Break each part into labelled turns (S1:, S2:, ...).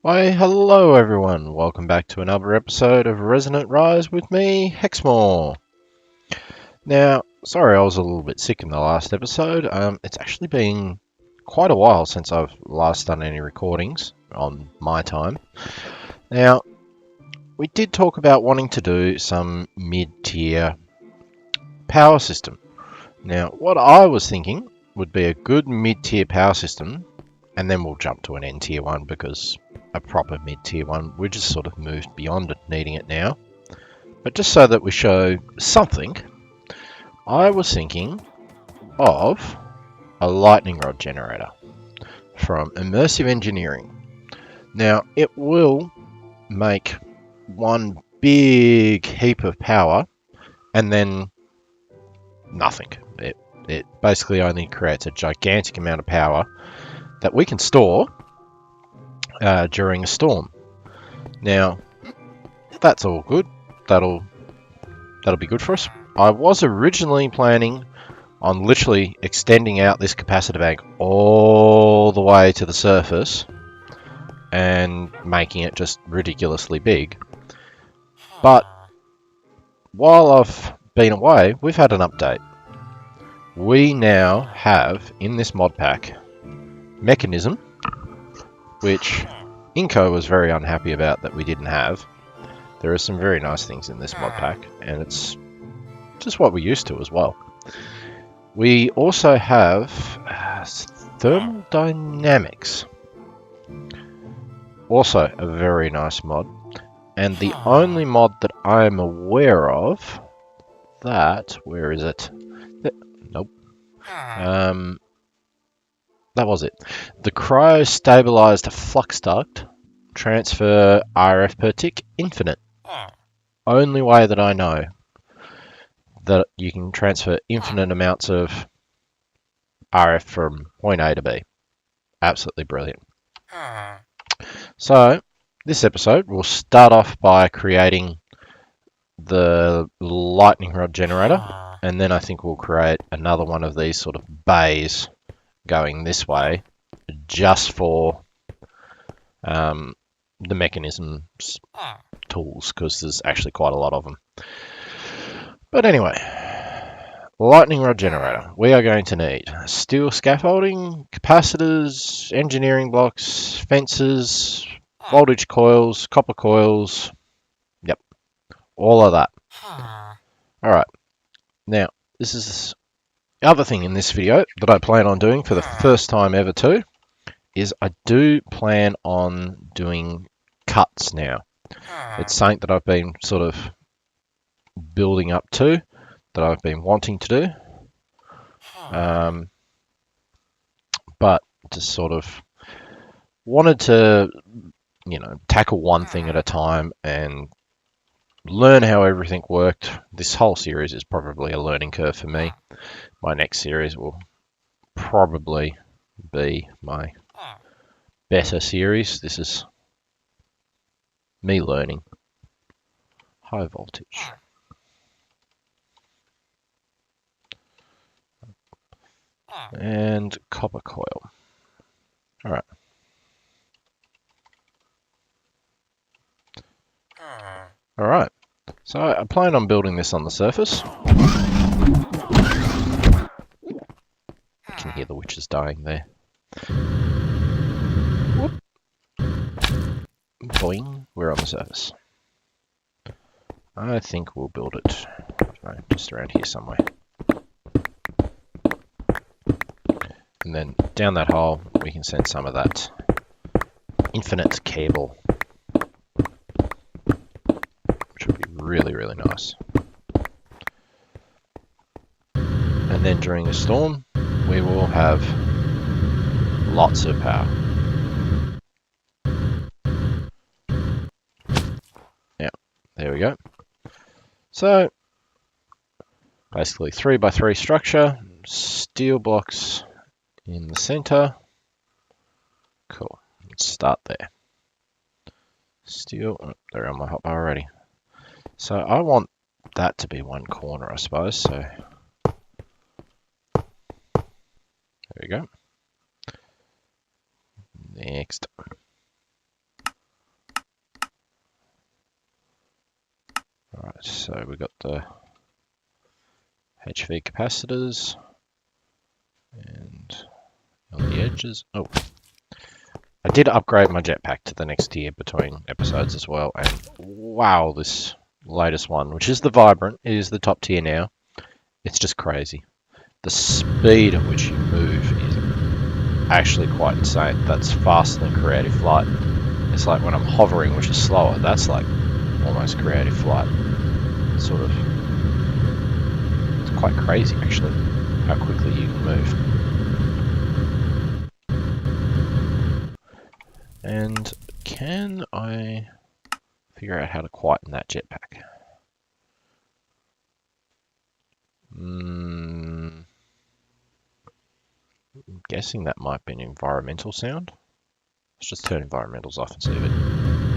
S1: Why, hello everyone. Welcome back to another episode of Resonant Rise with me, Hexmore. Now, sorry I was a little bit sick in the last episode. It's actually been quite a while since I've last done any recordings on my time. Now, we did talk about wanting to do some mid-tier power system. Now, what I was thinking would be a good mid-tier power system, and then we'll jump to an N-tier one because a proper mid-tier one, we just sort of moved beyond it, needing it now. But just so that we show something, I was thinking of a lightning rod generator from Immersive Engineering. Now, it will make one big heap of power and then nothing. It basically only creates a gigantic amount of power that we can store during a storm. Now, that's all good. That'll be good for us. I was originally planning on literally extending out this capacitor bank all the way to the surface and making it just ridiculously big. But while I've been away, we've had an update. We now have in this mod pack mechanism, which Inco was very unhappy about that we didn't have. There are some very nice things in this mod pack, and it's just what we're used to as well. We also have thermodynamics, also a very nice mod, and the only mod that I'm aware of that, where is it? Nope. That was it. The cryo-stabilized fluxduct transfer RF per tick infinite. Only way that I know that you can transfer infinite amounts of RF from point A to B. Absolutely brilliant. So, this episode we'll start off by creating the lightning rod generator, and then I think we'll create another one of these sort of bays going this way just for the mechanisms tools, because there's actually quite a lot of them. But anyway, lightning rod generator. We are going to need steel scaffolding, capacitors, engineering blocks, fences, voltage coils, copper coils. Yep, all of that. Alright, now this is the other thing in this video that I plan on doing for the first time ever too, is I do plan on doing cuts now. It's something that I've been sort of building up to, that I've been wanting to do, but just sort of wanted to, tackle one thing at a time and learn how everything worked. This whole series is probably a learning curve for me. My next series will probably be my better series. This is me learning. High voltage. And copper coil. Alright. Alright. So I plan on building this on the surface. You can hear the witches dying there. Whoop. Boing, we're on the surface. I think we'll build it just around here somewhere. And then down that hole, we can send some of that infinite cable, which would be really, really nice. And then during a storm, we will have lots of power. Yeah, there we go. So, basically 3x3 structure, steel blocks in the center. Cool. Let's start there. Steel. Oh, they're on my hotbar already. So I want that to be one corner, I suppose. So there we go. Next. So we got the HV capacitors and on the edges. Oh, I did upgrade my jetpack to the next tier between episodes as well, and wow, this latest one, which is the Vibrant, is the top tier now. It's just crazy. The speed at which you move is actually quite insane. That's faster than creative flight. It's like when I'm hovering, which is slower, that's like almost creative flight. Sort of. It's quite crazy actually, how quickly you can move. And can I figure out how to quieten that jetpack? I'm guessing that might be an environmental sound. Let's just turn environmentals off and see if it...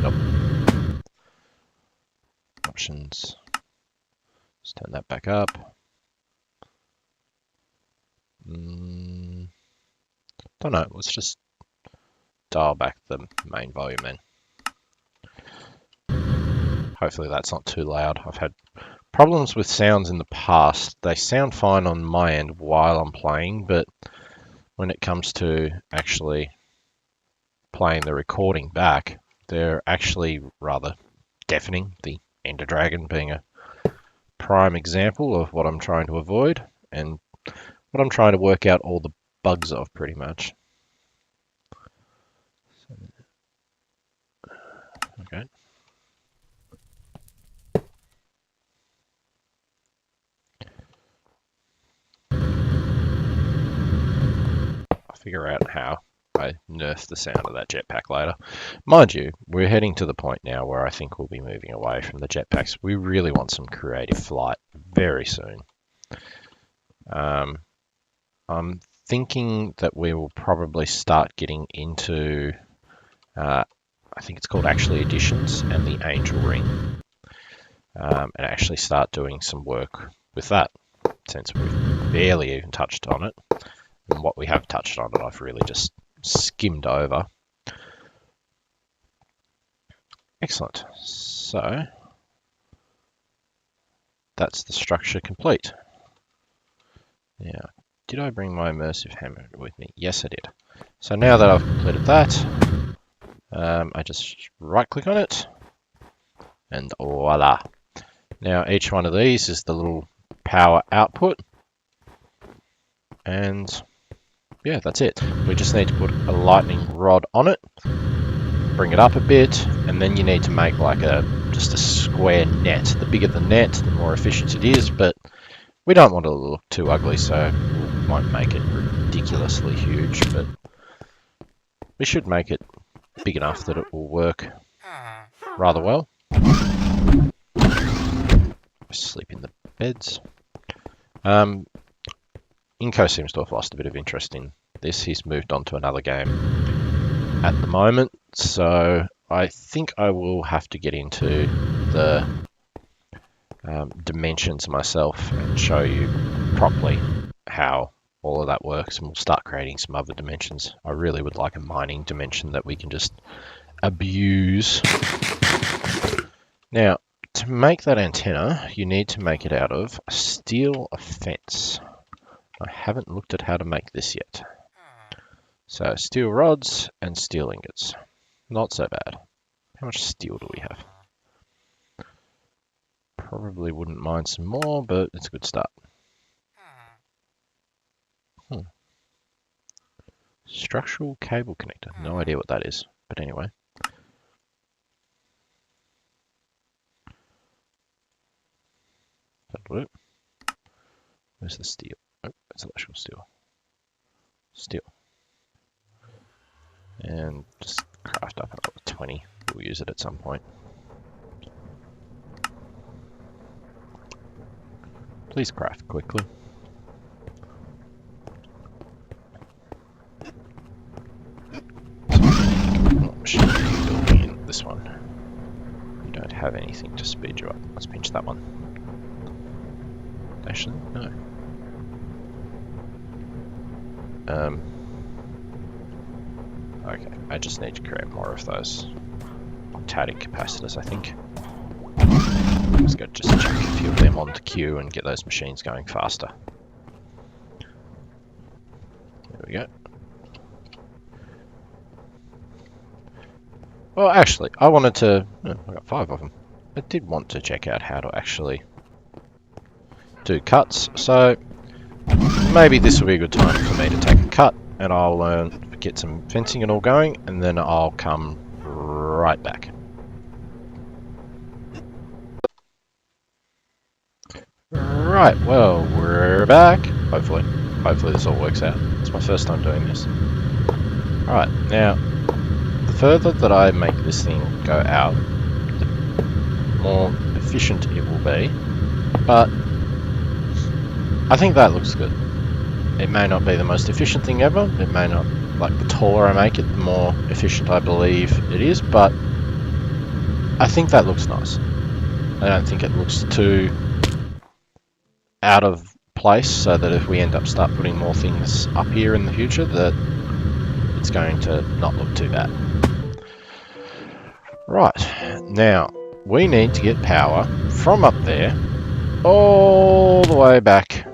S1: Nope. Options. Let's turn that back up. Don't know, let's just dial back the main volume then. Hopefully that's not too loud. I've had problems with sounds in the past. They sound fine on my end while I'm playing, but when it comes to actually playing the recording back, they're actually rather deafening, the Ender Dragon being a prime example of what I'm trying to avoid and what I'm trying to work out all the bugs of pretty much. Okay. I'll figure out how I nerf the sound of that jetpack later. Mind you, we're heading to the point now where I think we'll be moving away from the jetpacks. We really want some creative flight very soon. I'm thinking that we will probably start getting into, I think it's called actually Editions and the Angel Ring, and actually start doing some work with that, since we've barely even touched on it. And what we have touched on it, I've really just skimmed over. Excellent. So that's the structure complete. Now, did I bring my immersive hammer with me? Yes, I did. So now that I've completed that, I just right click on it and voila. Now each one of these is the little power output, and yeah, that's it. We just need to put a lightning rod on it, bring it up a bit, and then you need to make like just a square net. The bigger the net, the more efficient it is, but we don't want it to look too ugly, so we won't make it ridiculously huge, but we should make it big enough that it will work rather well. Sleep in the beds. Inco seems to have lost a bit of interest in this. He's moved on to another game at the moment, so I think I will have to get into the dimensions myself and show you properly how all of that works, and we'll start creating some other dimensions. I really would like a mining dimension that we can just abuse. Now, to make that antenna, you need to make it out of a steel fence. I haven't looked at how to make this yet. So steel rods and steel ingots. Not so bad. How much steel do we have? Probably wouldn't mind some more, but it's a good start. Structural cable connector. No idea what that is, but anyway. That'll do. Where's the steel? Oh, that's electrical steel. Steel. And just craft up another 20. We'll use it at some point. Please craft quickly. What machine are you building in this one? You don't have anything to speed you up. Let's pinch that one. Actually, no. Okay, I just need to create more of those octadic capacitors, I think. Let's go just chuck a few of them onto queue and get those machines going faster. There we go. Well, actually, I wanted to... Oh, I got 5 of them. I did want to check out how to actually do cuts, so maybe this will be a good time for me to take a cut, and I'll learn, get some fencing and all going, and then I'll come right back. Right, well, we're back. Hopefully this all works out. It's my first time doing this. Alright, now, the further that I make this thing go out, the more efficient it will be, but I think that looks good. It may not be the most efficient thing ever, it may not, like the taller I make it, the more efficient I believe it is, but I think that looks nice. I don't think it looks too out of place, so that if we end up start putting more things up here in the future, that it's going to not look too bad. Right, now we need to get power from up there all the way back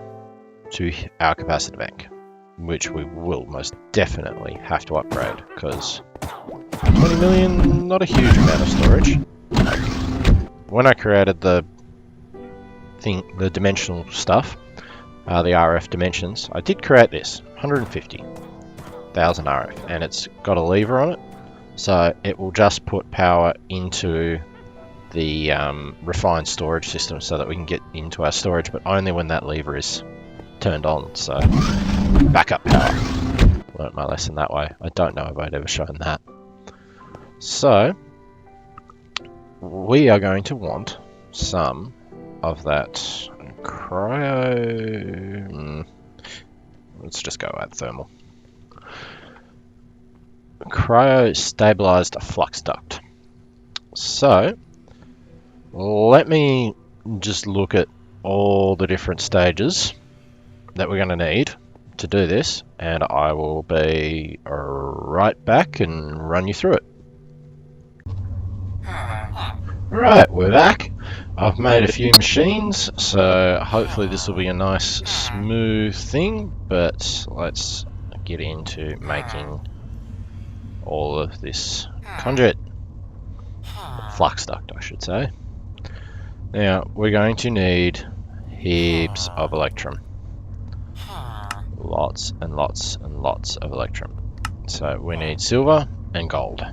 S1: to our capacitor bank, which we will most definitely have to upgrade, because 20 million, not a huge amount of storage. Like, when I created the dimensional stuff, the RF dimensions, I did create this 150,000 RF, and it's got a lever on it, so it will just put power into the refined storage system so that we can get into our storage, but only when that lever is turned on, so backup power. Learned my lesson that way. I don't know if I'd ever shown that. So we are going to want some of that cryo... let's just go at thermal. Cryo stabilized flux duct. So let me just look at all the different stages that we're going to need to do this, and I will be right back and run you through it. Right, we're back. I've made a few machines, so hopefully this will be a nice smooth thing, but let's get into making all of this conduit, flux duct I should say. Now we're going to need heaps of electrum, lots and lots and lots of electrum, so we need silver and gold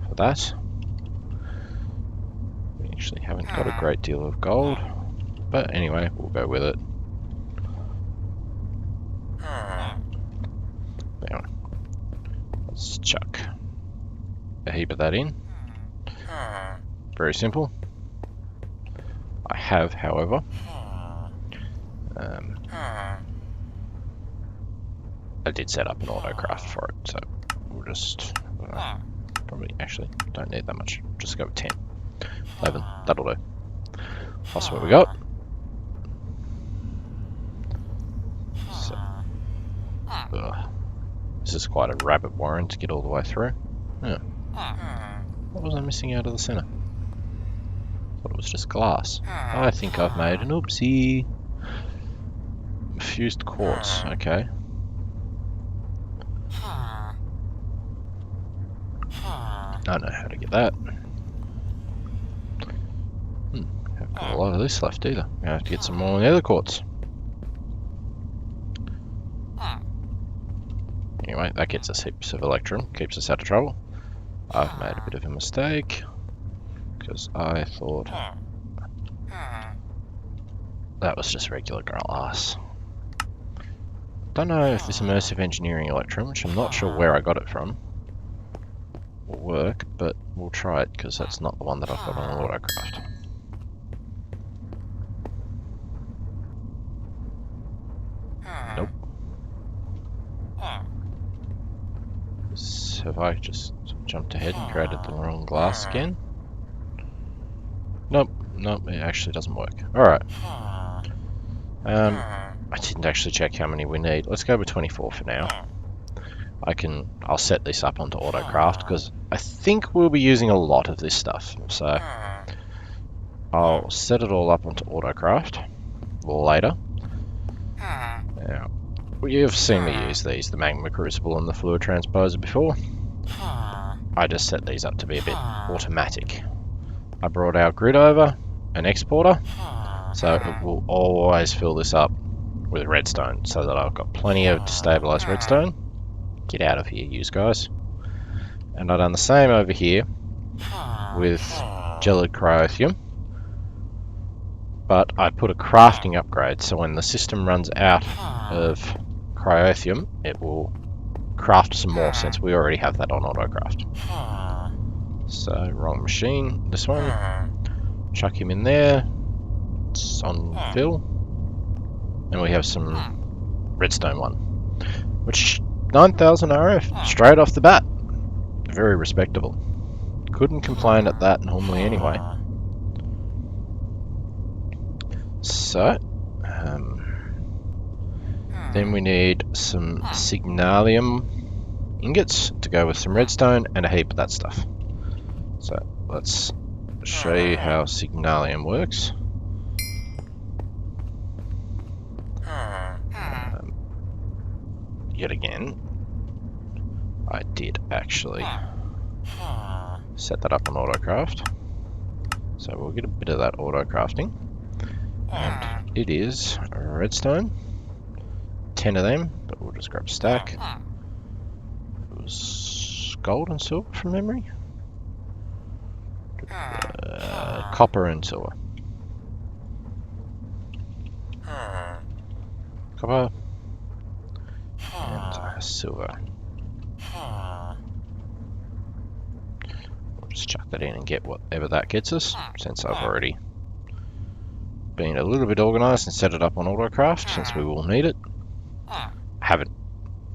S1: for that. Actually haven't got a great deal of gold, but anyway, we'll go with it. Anyway, let's chuck a heap of that in. Very simple. I have, however, I did set up an autocraft for it, so we'll just probably actually don't need that much. Just go with 10. 11, that'll do. That's what we got. So, this is quite a rabbit warren to get all the way through. Yeah. What was I missing out of the center? Thought it was just glass. I think I've made an oopsie. Fused quartz, okay. I don't know how to get that. Haven't got a lot of this left either. I have to get some more on the other quartz. Anyway, that gets us heaps of electrum, keeps us out of trouble. I've made a bit of a mistake, because I thought that was just regular glass. Don't know if this immersive engineering electrum, which I'm not sure where I got it from, will work, but we'll try it, because that's not the one that I've got on autocraft. Nope. Have I just jumped ahead and created the wrong glass again? Nope, nope, it actually doesn't work. Alright. I didn't actually check how many we need. Let's go with 24 for now. I'll set this up onto autocraft, because I think we'll be using a lot of this stuff. So I'll set it all up onto autocraft later. Now, you've seen me use these, the magma crucible and the fluid transposer before. I just set these up to be a bit automatic. I brought our grid over, an exporter, so it will always fill this up with redstone, so that I've got plenty of destabilized redstone. Get out of here, yous guys. And I've done the same over here with gelid cryotheum, but I put a crafting upgrade, so when the system runs out of cryotheum, it will craft some more, since we already have that on autocraft. So, wrong machine, this one. Chuck him in there. It's on fill. And we have some redstone one, which 9,000 RF straight off the bat. Very respectable. Couldn't complain at that normally anyway. So, then we need some signalium ingots to go with some redstone and a heap of that stuff. So let's show you how signalium works. Yet again, I did actually set that up on autocraft. So we'll get a bit of that auto-crafting. And it is redstone. 10 of them, but we'll just grab a stack. It was gold and silver from memory. Copper and silver. Copper and silver. We'll just chuck that in and get whatever that gets us, since I've already been a little bit organised and set it up on autocraft, since we will need it. I haven't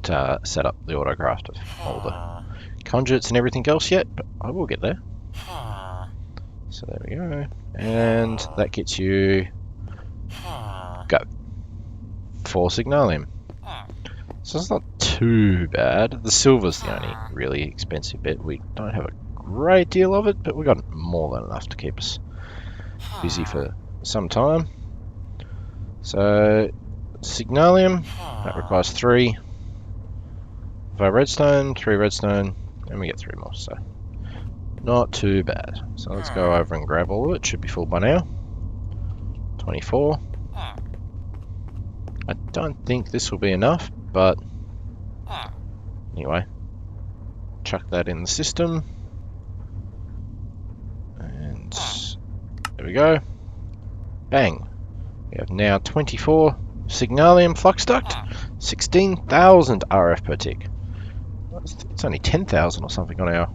S1: set up the autocraft of all the conduits and everything else yet, but I will get there. So there we go, and that gets you go 4 signalium. So it's not too bad. The silver's the only really expensive bit. We don't have a great deal of it, but we got more than enough to keep us busy for some time. So signalium, that requires 3 of our redstone, 3 redstone, and we get 3 more, so not too bad. So let's go over and grab all of it. Should be full by now. 24. I don't think this will be enough, but anyway, chuck that in the system, and there we go. Bang! We have now 24 signalium fluxduct, 16,000 RF per tick. It's only 10,000 or something on our,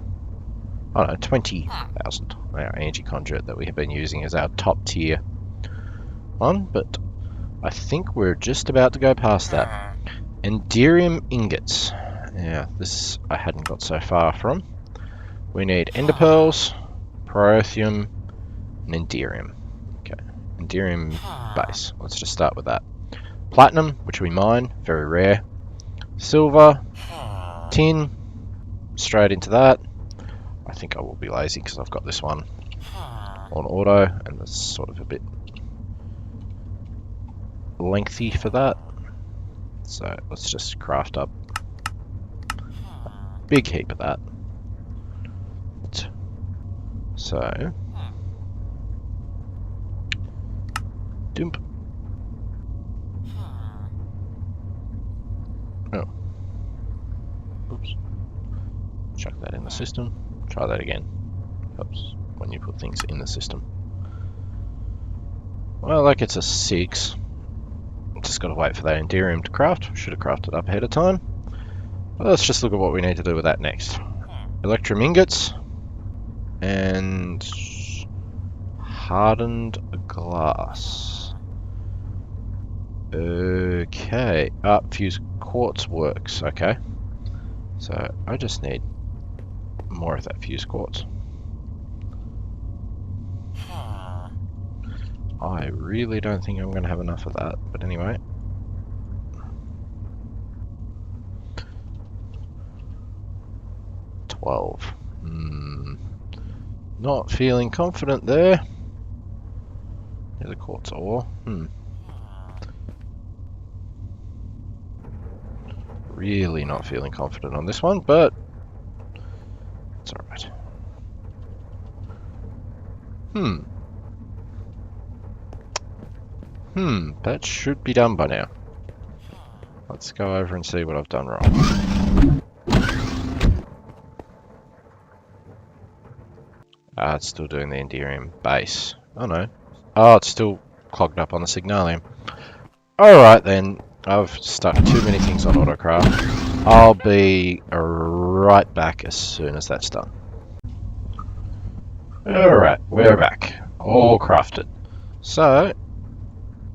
S1: oh no, 20,000 on our energy conduit that we have been using as our top tier one, but I think we're just about to go past that. Enderium ingots. Yeah, this I hadn't got so far from. We need ender pearls, protheum, and enderium. Okay, enderium base. Let's just start with that. Platinum, which we mine, very rare. Silver, tin, straight into that. I think I will be lazy because I've got this one on auto, and it's sort of a bit lengthy for that. So let's just craft up a big heap of that. So, dump. Oh. Oops. Chuck that in the system. Try that again. Helps when you put things in the system. Well, that gets us 6. Just got to wait for that enderium to craft. Should have crafted up ahead of time. But let's just look at what we need to do with that next. Electrum ingots and hardened glass. Okay, fused quartz works. Okay, so I just need more of that fused quartz. I really don't think I'm going to have enough of that, but anyway. Not feeling confident there. Here's a quartz ore. Really not feeling confident on this one, but it's alright. That should be done by now. Let's go over and see what I've done wrong. It's still doing the Enderium base. Oh no. Oh, it's still clogged up on the Signalium. Alright then, I've stuck too many things on autocraft. I'll be right back as soon as that's done. Alright, we're back. All crafted. So,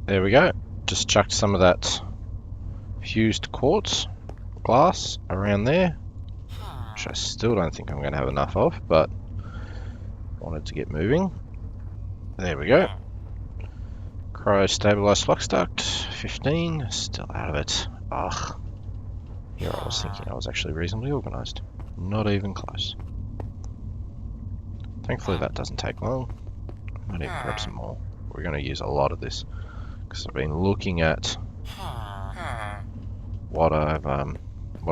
S1: there we go. Just chucked some of that fused quartz glass around there, which I still don't think I'm going to have enough of, but wanted to get moving. There we go. Cryo stabilized fluxduct, 15, still out of it. Ugh. Here I was thinking I was actually reasonably organized. Not even close. Thankfully that doesn't take long. I might even grab some more. We're going to use a lot of this because I've been looking at what I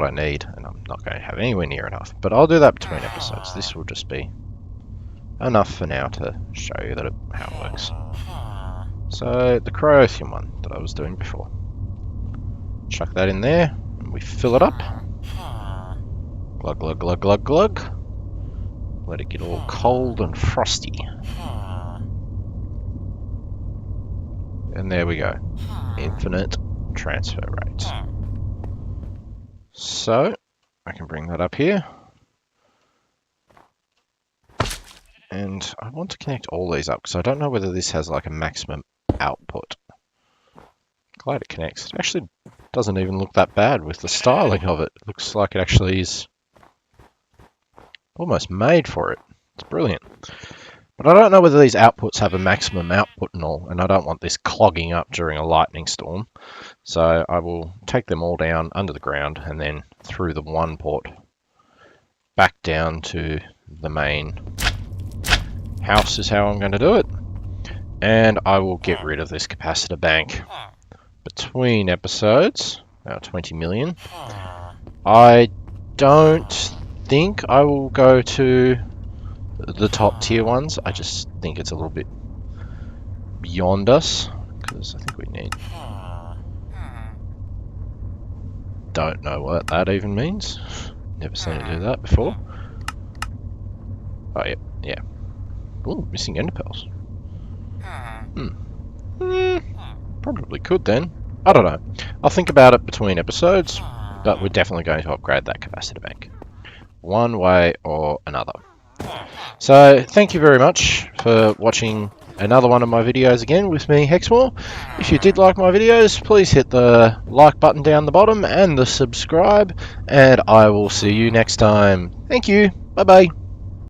S1: need, and I'm not going to have anywhere near enough. But I'll do that between episodes. This will just be enough for now to show you that how it works. So the Cryothium one that I was doing before. Chuck that in there, and we fill it up. Glug, glug, glug, glug, glug. Let it get all cold and frosty. And there we go. Infinite transfer rate. So, I can bring that up here. And I want to connect all these up, because I don't know whether this has like a maximum output. Glad it connects. It actually doesn't even look that bad with the styling of it. It looks like it actually is almost made for it. It's brilliant. But I don't know whether these outputs have a maximum output and all, and I don't want this clogging up during a lightning storm. So I will take them all down under the ground and then through the one port back down to the main house is how I'm going to do it. And I will get rid of this capacitor bank between episodes, about 20 million. I don't think I will go to the top tier ones. I just think it's a little bit beyond us, because I think we need... Don't know what that even means. Never seen it do that before. Oh, yeah. Ooh, missing ender pearls. Probably could then. I don't know. I'll think about it between episodes, but we're definitely going to upgrade that capacitor bank, one way or another. So, thank you very much for watching another one of my videos again with me, Hexmore. If you did like my videos, please hit the like button down the bottom and the subscribe, and I will see you next time. Thank you. Bye-bye.